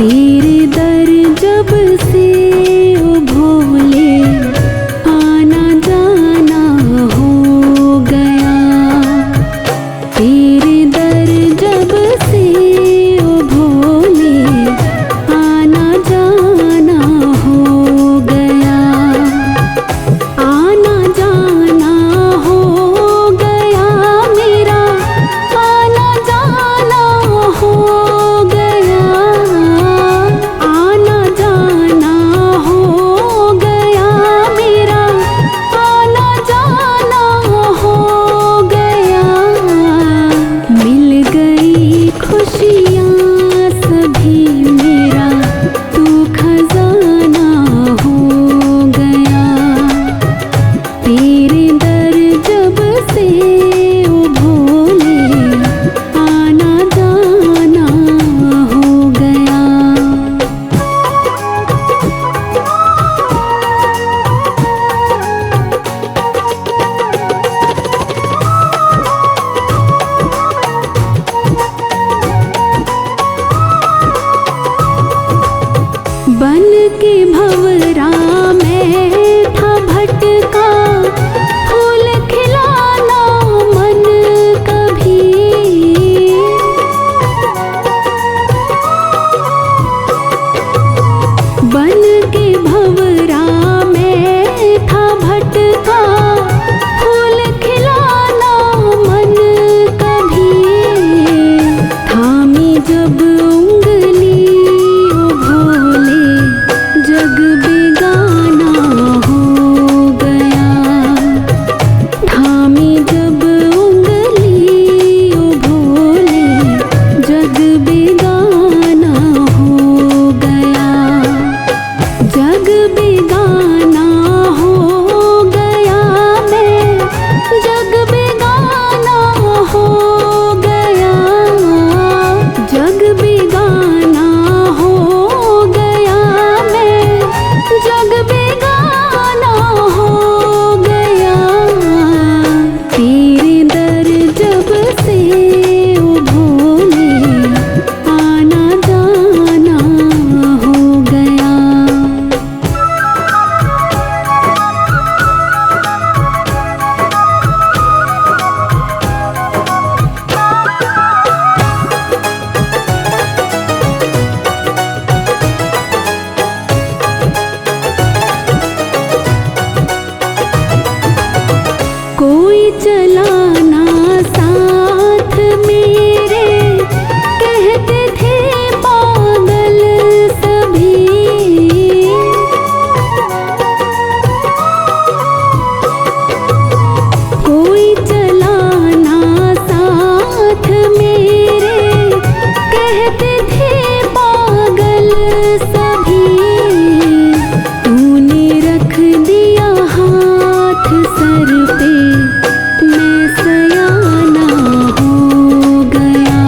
तेरे दर जब से ओ भोले आना जाना हो गया। तेरे दर जब से ओ भोले आना जाना हो गया। आना जाना हो गया मेरा, आना जाना हो गया। आना जाना हो गया मेरा, आना जाना हो गया। मिल गई खुशियाँ सभी, मेरा तू खजाना हो गया। तेरे दर जब से ओ भोले आना जाना हो गया। बन के भंवरा मैं था भटका, फूल खिलाना मन कभी। बन के भंवरा मैं था भटका, फूल खिलाना मन कभी। थामी जब उंगली ओ भोले, जग बेगाना हो गया। थामी जब उंगली ओ भोले, जग बेगाना हो गया। जग बेगाना हो गया मैं, जग बेगाना हो गया। जग बेगाना हो गया मैं, जग बेगाना हो गया। तेरे दर जब से ओ भोले आना जाना हो गया। कोई चलाना साथ मेरे, कहते थे पागल सभी। कोई चलाना साथ मेरे, कहते थे पागल सभी। तूने रख दिया हाथ सर पे, मैं सयाना हो गया।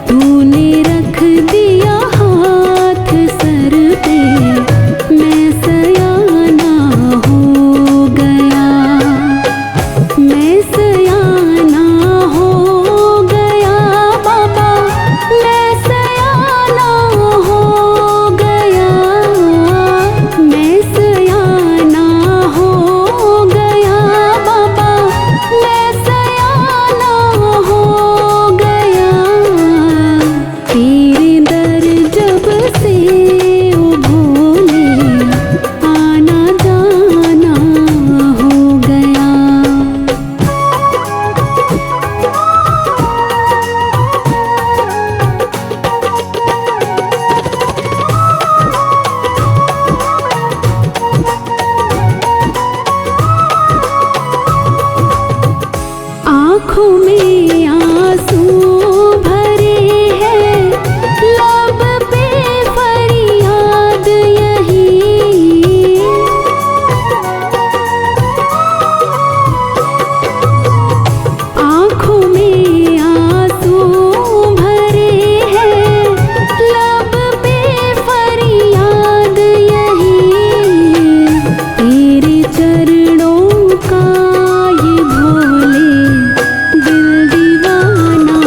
तूने रख दिया हाथ सर पे, मैं सयाना हो गया। मैं सयाना हो गया बाबा, मैं सयाना हो गया। मैं सयाना हो गया बाबा, मैं सयाना हो गया। तेरे दर जब से ओ भोले आना जाना हो गया। आँखों में आंसू भरे हैं, लब पे फरियाद यही। आँखों में आंसू भरे हैं, लब पे फरियाद यही। तेरे चरणों का ये भोले दिल दीवाना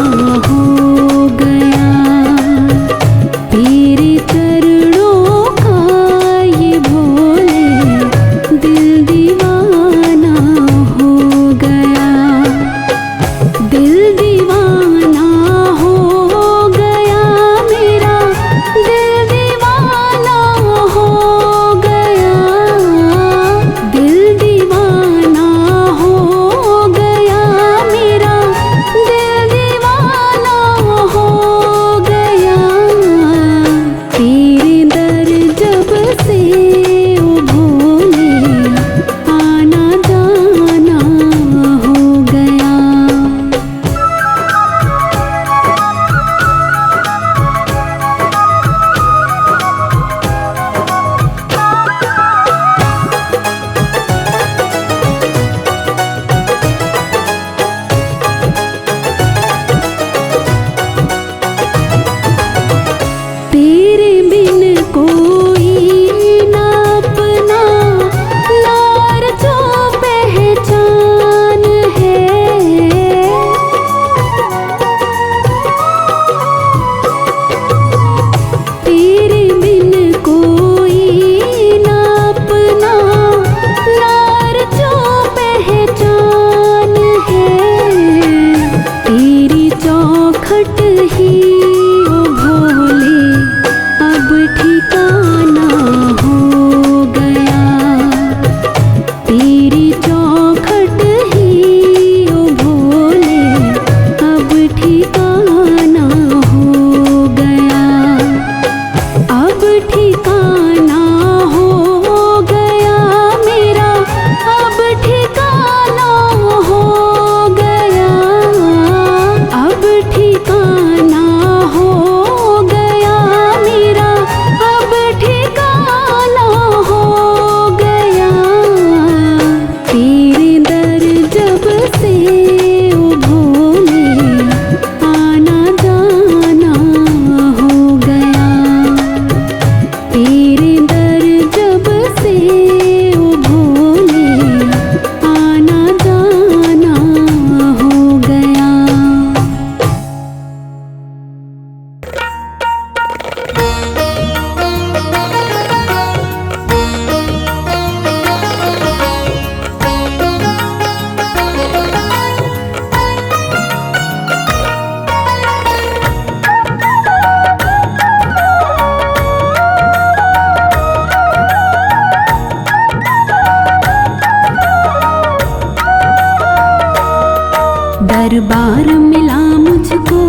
दरबार मिला मुझको,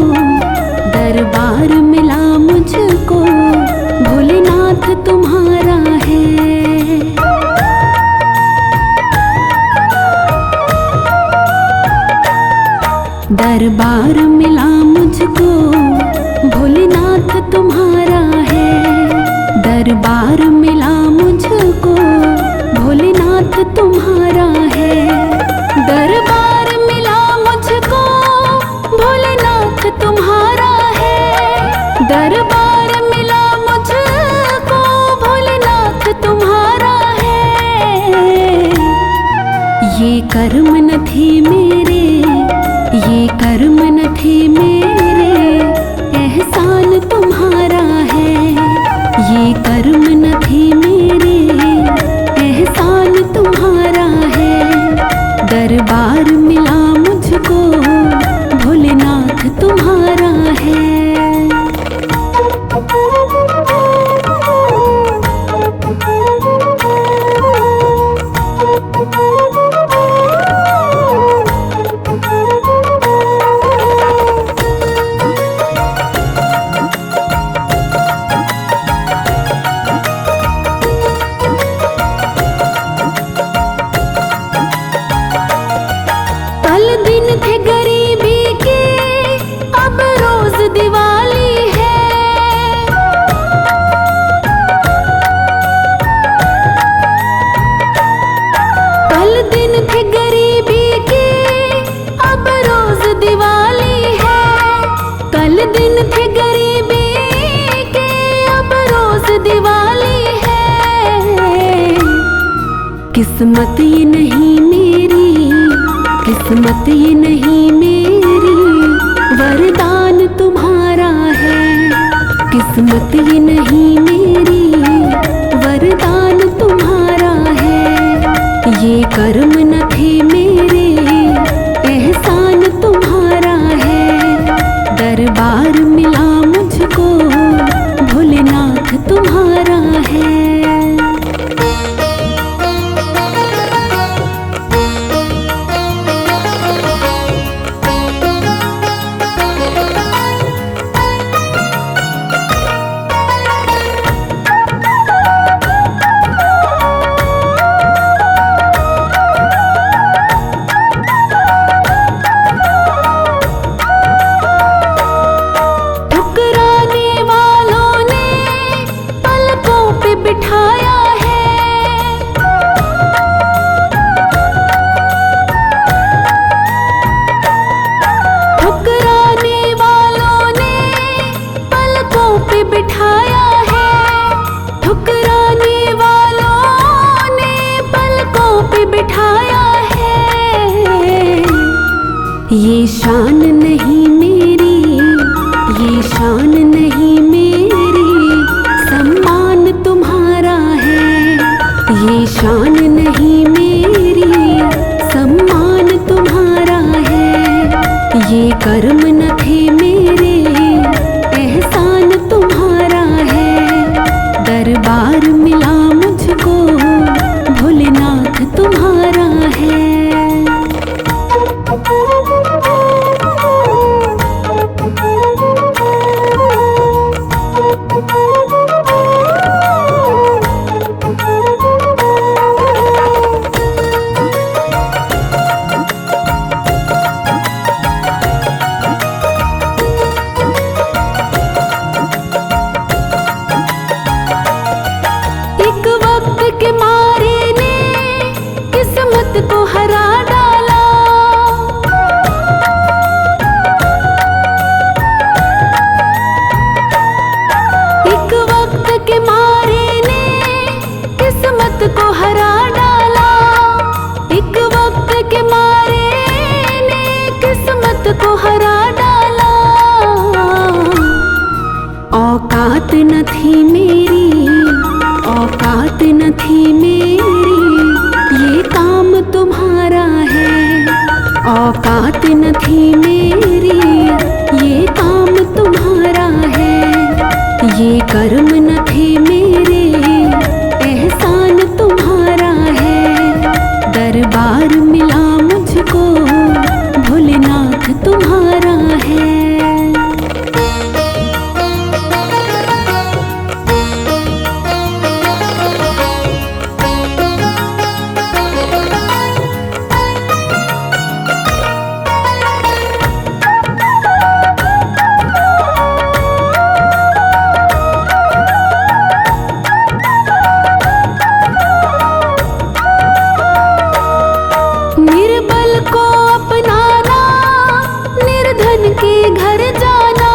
दरबार मिला मुझको, भोलेनाथ तुम्हारा है। दरबार मिला मुझको, भोलेनाथ तुम्हारा है। दरबार मिला मुझको, भोलेनाथ तुम्हारा है। दरबार मिला मुझको, भोलेनाथ तुम्हारा है। दरबार मिला मुझको, भोलेनाथ तुम्हारा है। ये कर्म न थे मेरे, ये कर्म न थे मेरे, एहसान तुम्हारा है। ये कर्म न थे मेरे, एहसान तुम्हारा है। दरबार मिला मुझको, भोलेनाथ तुम्हारा है। किस्मत ये नहीं मेरी, किस्मत ये नहीं मेरी, वरदान तुम्हारा है। किस्मत ये नहीं मेरी, वरदान तुम्हारा है। ये कर्म न थे मेरे, एहसान तुम्हारा है। दरबार मिला मुझको, भोलेनाथ तुम्हारा है। ये शान नहीं मेरी, ये शान नहीं मेरी, सम्मान तुम्हारा है। ये शान नहीं मेरी, सम्मान तुम्हारा है। ये कर्म न थे मेरे, एहसान तुम्हारा है। दरबार मिला मुझको, भोलेनाथ तुम्हारा है। औकात न थी मेरी, औकात न थी मेरी, ये काम तुम्हारा है। औकात न थी मेरी, ये काम तुम्हारा है। ये कर्म न थे मेरे, एहसान तुम्हारा है। दरबार मिला मुझको, भोलेनाथ तुम्हारा है। निर्बल को अपनाना, निर्धन के घर जाना।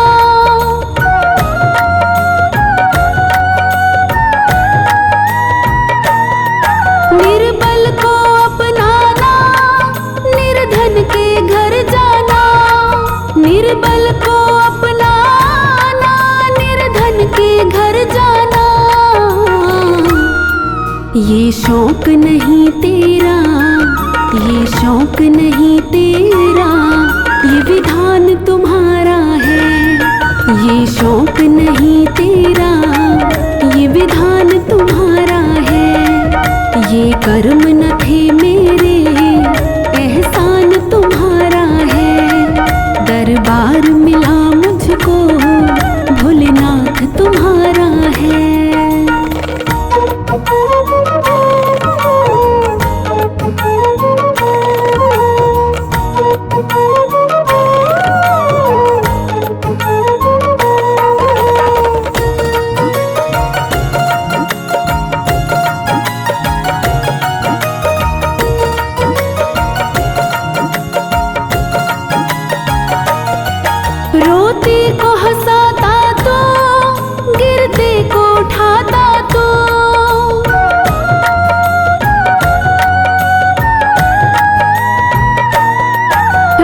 निर्बल को अपनाना, निर्धन के घर जाना। निर्बल को अपनाना, निर्धन के घर जाना। ये शौक नहीं तेरा, ये शौक नहीं तेरा, ये विधान तुम्हारा है। ये शौक नहीं तेरा, ये विधान तुम्हारा है। ये कर्म न थे मेरे, एहसान तुम्हारा है। दरबार मिला मुझको, भोलेनाथ तुम्हारा है। रोते को हंसाता तो, गिरते को उठाता तो।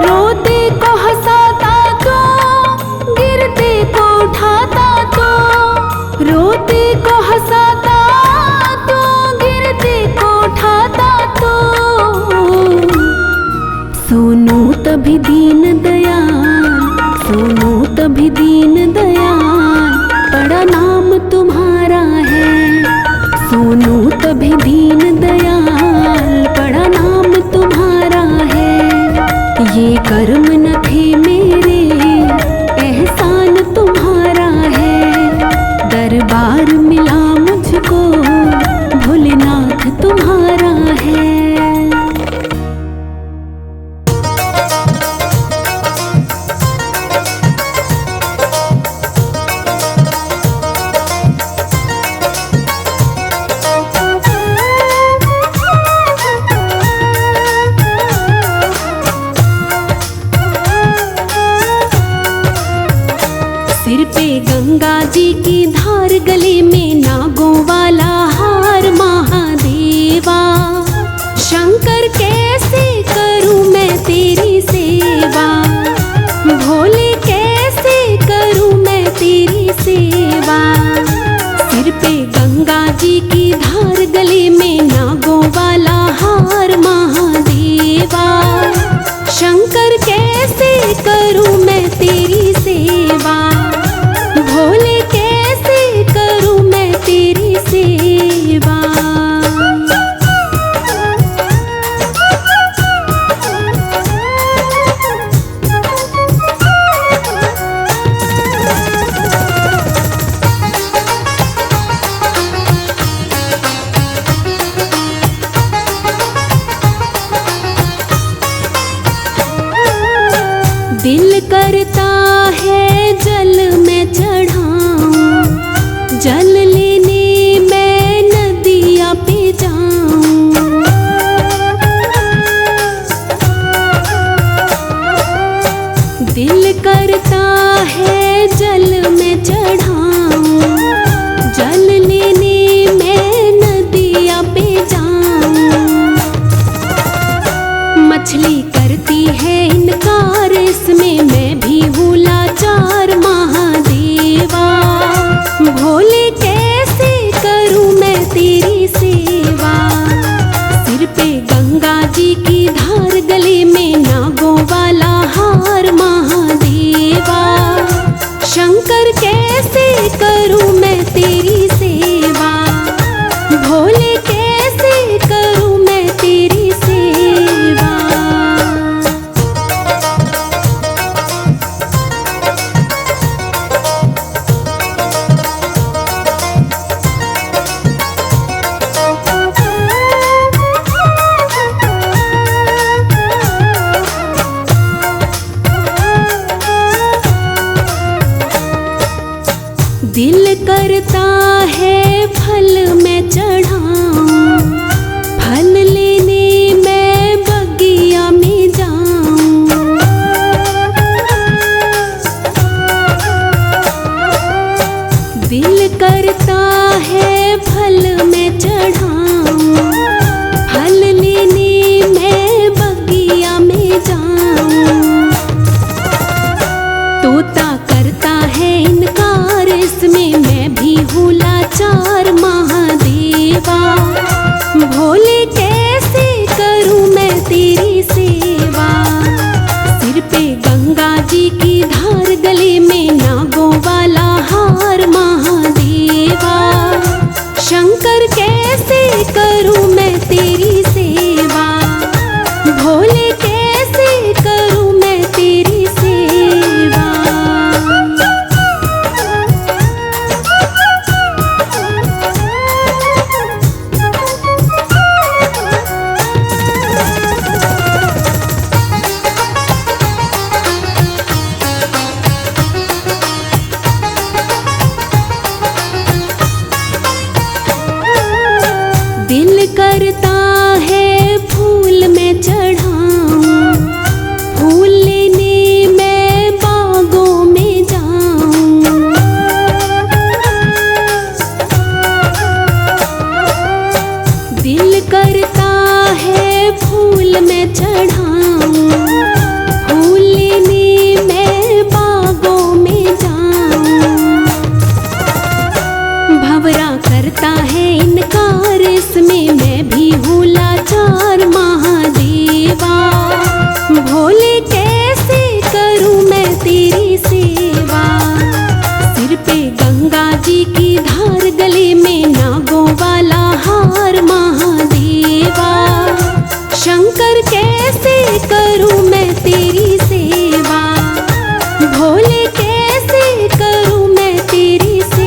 रोते को हंसाता तो, गिरते को उठाता तो। रोते को हंसाता तो, गिरते को उठाता तो। सुनो तभी दीन दयाल, सुनो तभी दीन दयाल, बड़ा नाम तुम्हारा है। सुनो तभी दीन दयाल, बड़ा नाम तुम्हारा है। ये कर्म न थे मेरे, एहसान तुम्हारा है। दरबार मिला मुझको, भोलेनाथ तुम्हारा है। सिर पे गंगा जी की धार, गले में नागों वाला हार। महादेवा शंकर कैसे करूं मैं तेरी सेवा। भोले कैसे करूं मैं तेरी सेवा। सिर पे गंगा जी की धार, गले में नागों वाला हार। महादेवा शंकर कैसे करूं मैं तेरी सेवा। भोले कैसे करूं मैं तेरी सेवा। दिल करता है जल में चढ़ाऊं, जल लेने मैं नदिया पे जाऊं। दिल करता है जल में चढ़ाऊं, जल लेने मैं नदिया पे जाऊं। मछली करती है इनकार, इसमें मैं भी हूँ लाचार। महादेवा भोले कैसे करूँ मैं तेरी सेवा। सिर पे गंगा जी की धार, गले में नागों वाला हार। महादेवा शंकर कैसे दिल करता है फल मैं चढ़ाऊं, फल लेने मैं बगिया में जाऊं। दिल करता है फल मैं चढ़ाऊं, फल लेने मैं बगिया में जाऊं। तोता करता है इनकार, इसमें मैं भी हूँ लाचार महादेवा। भोले कैसे करूँ मैं तेरी सेवा, सिर पे गंगा जी की धार, गले में नागों वाला हार महादेवा। शंकर कैसे करूँ मैं तेरी सेवा, भोले कैसे करूँ मैं तेरी सेवा। दिल करता है फूल मैं चढ़ाऊं, फूल लेने मैं बागों में जाऊं। दिल करता है फूल मैं चढ़ाऊं, फूल लेने मैं बागों में जाऊं। भंवरा करता है इनकार, इसमें मैं भी हूँ लाचार महादेवा। भोले कैसे करूँ मैं तेरी सेवा, सिर पे गंगा जी की धार, गले में नागों वाला हार महादेवा। शंकर कैसे करूँ मैं तेरी सेवा, भोले कैसे करूँ मैं तेरी सेवा।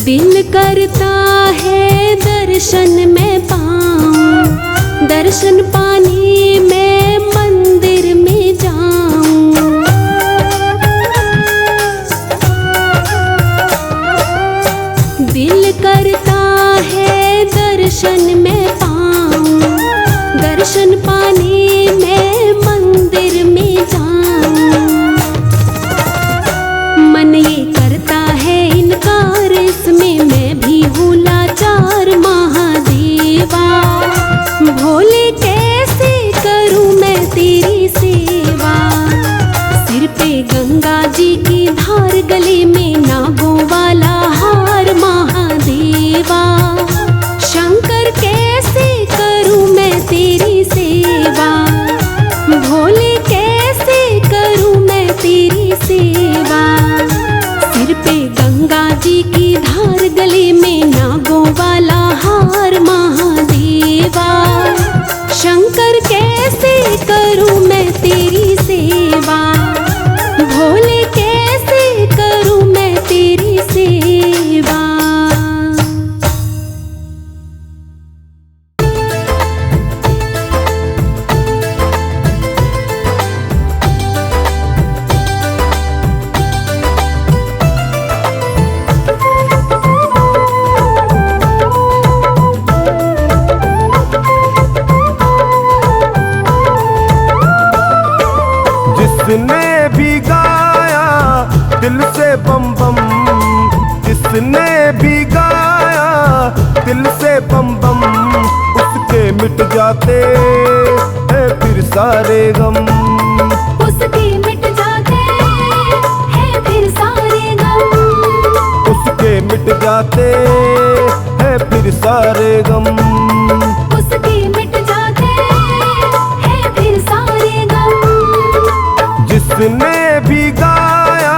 दिल करता है दर्शन मैं पाऊं, दर्शन पाने मैं मंदिर में जाऊं। दिल करता है दर्शन मैं पाऊं, दर्शन पाने मैं मंदिर में जाऊं। मन ये करता है इनकार, इसमें मैं भी हूँ लाचार महादेवा। भोले कैसे करूँ मैं तेरी सेवा, सिर पे गंगा जी की धार, गले में नागों वाला हार महादेवा। शंकर कैसे करूँ मैं तेरी सेवा, भोले कैसे करूँ मैं तेरी सेवा। सिर पे गंगा जी की धार, गले में नागों वाला हार महादेवा। शंकर कैसे करूँ मैं तेरी सेवा, भोले कैसे करूँ मैं तेरी सेवा। जिसने भी गाया दिल से बम बम, जिसने भी गाया दिल से बम बम, उसके मिट जाते हैं फिर सारे गम। उसके मिट जाते हैं फिर सारे गम, उसके मिट जाते हैं फिर सारे गम। उसके मिट जाते हैं फिर सारे गम। जिसने भी गाया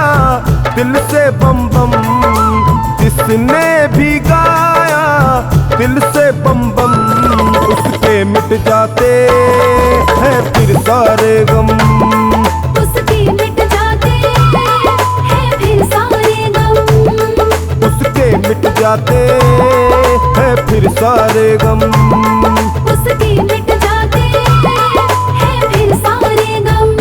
दिल से बम बम, जिसने भी गाया दिल से बम बम, उसके मिट जाते हैं है फिर सारे गम। उसके मिट जाते हैं फिर सारे गम। उसके मिट जाते हैं फिर सारे गम। उसके मिट जाते हैं फिर सारे गम।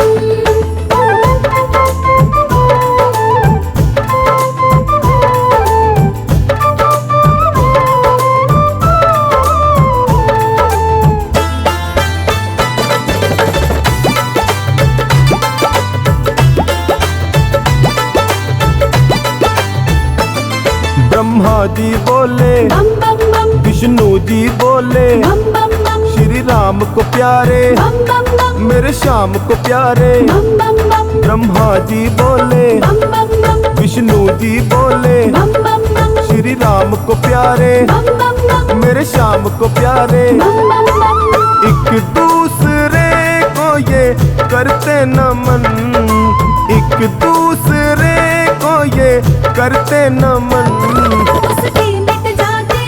ब्रह्मा जी बोले, बम बम बम, विष्णु जी बोले, बम बम बम, श्री राम को प्यारे, बम बम बम, मेरे श्याम को प्यारे। बम बम बम, ब्रह्मा जी बोले, बम बम बम, विष्णु जी बोले, बम बम बम, श्री राम को प्यारे, बम बम बम, मेरे श्याम को प्यारे। बम बम बम। एक दूसरे को ये करते नमन, एक दूसरे को ये करते नमन। उसके मिट जाते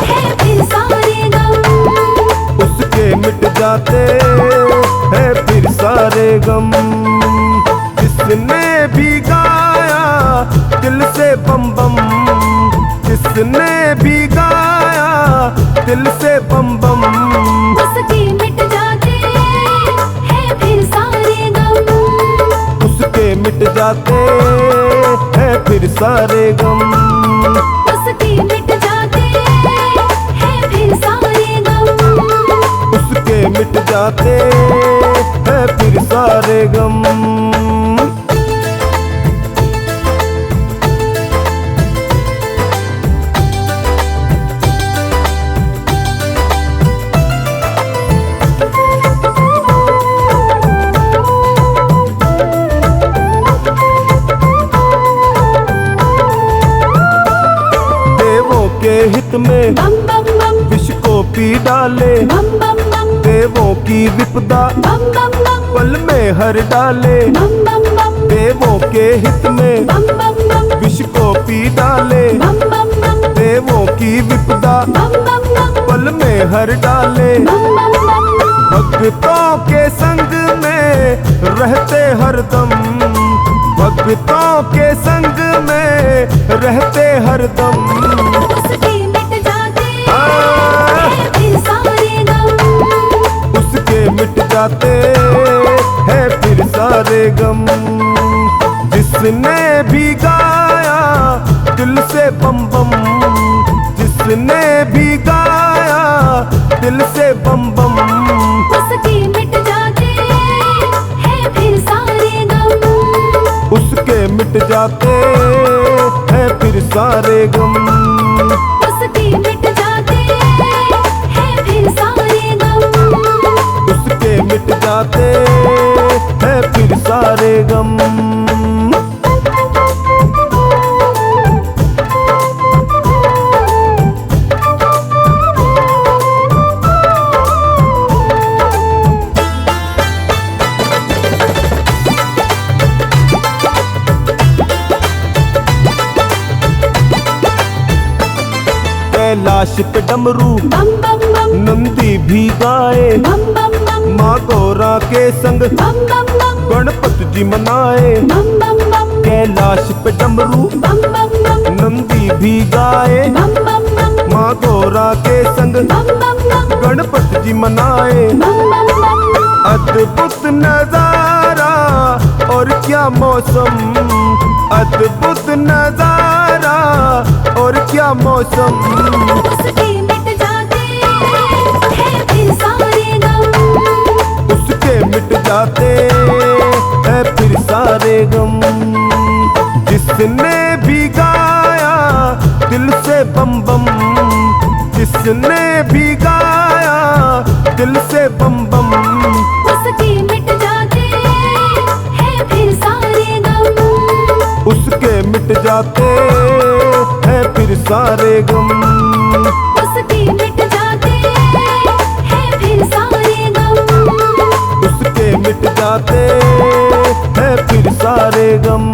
हैं फिर सारे गम। उसके मिट जाते हैं फिर सारे गम। जिसने भी गाया दिल से बम बम, जिसने भी गाया दिल से बम बम। उसके मिट जाते हैं फिर सारे गम। उसके मिट जाते हैं फिर सारे गम। उसके मिट जाते हैं फिर सारे गम। उसके मिट जाते हैं फिर सारे गम। के हित में बम बम बम, विष को पी डाले, बम बम बम, देवों की विपदा बम बम बम, पल में हर डाले। बम बम बम, देवों के हित में बम बम बम, विष को पी डाले, बम बम बम, देवों की विपदा बम बम बम, पल में हर डाले। बम बम बम। भक्तों के संग में रहते हरदम, भक्तों के संग में रहते हरदम। उसके मिट जाते हैं फिर सारे गम। उसके मिट जाते हैं फिर सारे गम। जिसने भी गाया दिल से बम बम, जिसने भी गाया दिल से बम बम। उसके मिट जाते हैं फिर सारे गम। उसके मिट जाते हैं फिर सारे गम। उसके मिट जाते हैं फिर सारे गम। उसके मिट जाते हैं फिर सारे गम। कैलाश पे डमरू बम बम बम, नंदी भी गाए, बम बम बम, माँ गौरा के संग बम बम बम, गणपति जी मनाए। बम बम बम, कैलाश पे डमरू बम बम बम, नंदी भी गाए, बम बम बम, माँ गौरा के संग बम बम बम, गणपति जी मनाए। बम बम बम। अद्भुत नजारा और क्या मौसम, अद्भुत नजारा और क्या मौसम। उसके मिट जाते हैं फिर सारे गम। उसके मिट जाते हैं फिर सारे गम। जिसने भी गाया दिल से बम बम, जिसने भी गाया दिल से बम बम। उसके मिट जाते हैं फिर सारे गम। उसके मिट जाते हैं फिर सारे गम। उसके मिट जाते हैं फिर सारे गम। उसके मिट जाते हैं फिर सारे गम।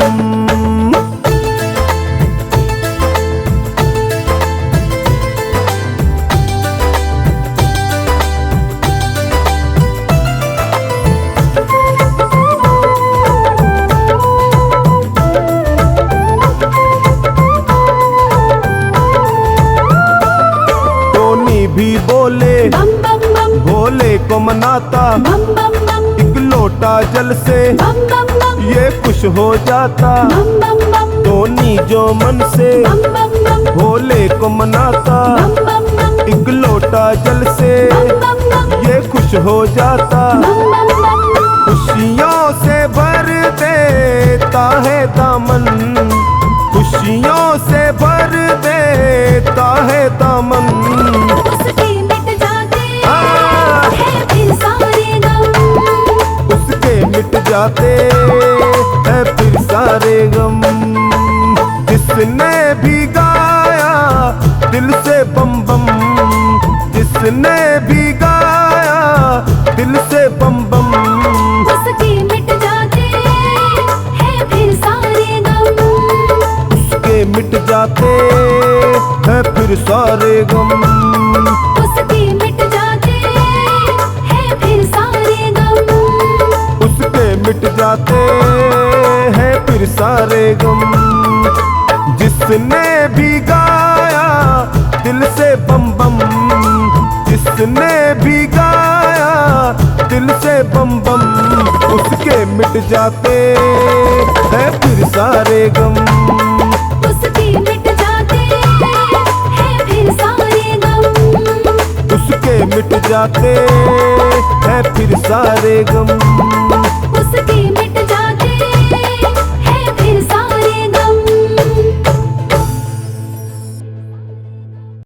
भी बोले बम बम बम भोले को मनाता, बम बम बम एक लोटा जल से बम बम बम ये खुश हो जाता। बम बम बम टोनी जो मन से बम बम बम भोले को मनाता, बम बम बम एक लोटा जल से बम बम ये खुश हो जाता। बम बम बम खुशियों से भर देता है दामन, खुशियों से भर देता है दामन। उसके मिट जाते हाँ। हैं फिर सारे गम, उसके मिट जाते हैं फिर सारे गम। जिसने भी गाया दिल से बम बम, जिसने भी गाया दिल से बम बम। उसके मिट जाते हैं फिर सारे गम, उसके मिट जाते हैं फिर सारे गम। उसके मिट जाते हैं फिर सारे गम, उसके मिट जाते हैं फिर सारे गम। जिसने भी गाया दिल से बम बम, जिसने भी गाया दिल से बम बम। उसके मिट जाते हैं फिर सारे गम, उसके मिट जाते हैं फिर सारे गम, उसके मिट जाते हैं फिर सारे गम।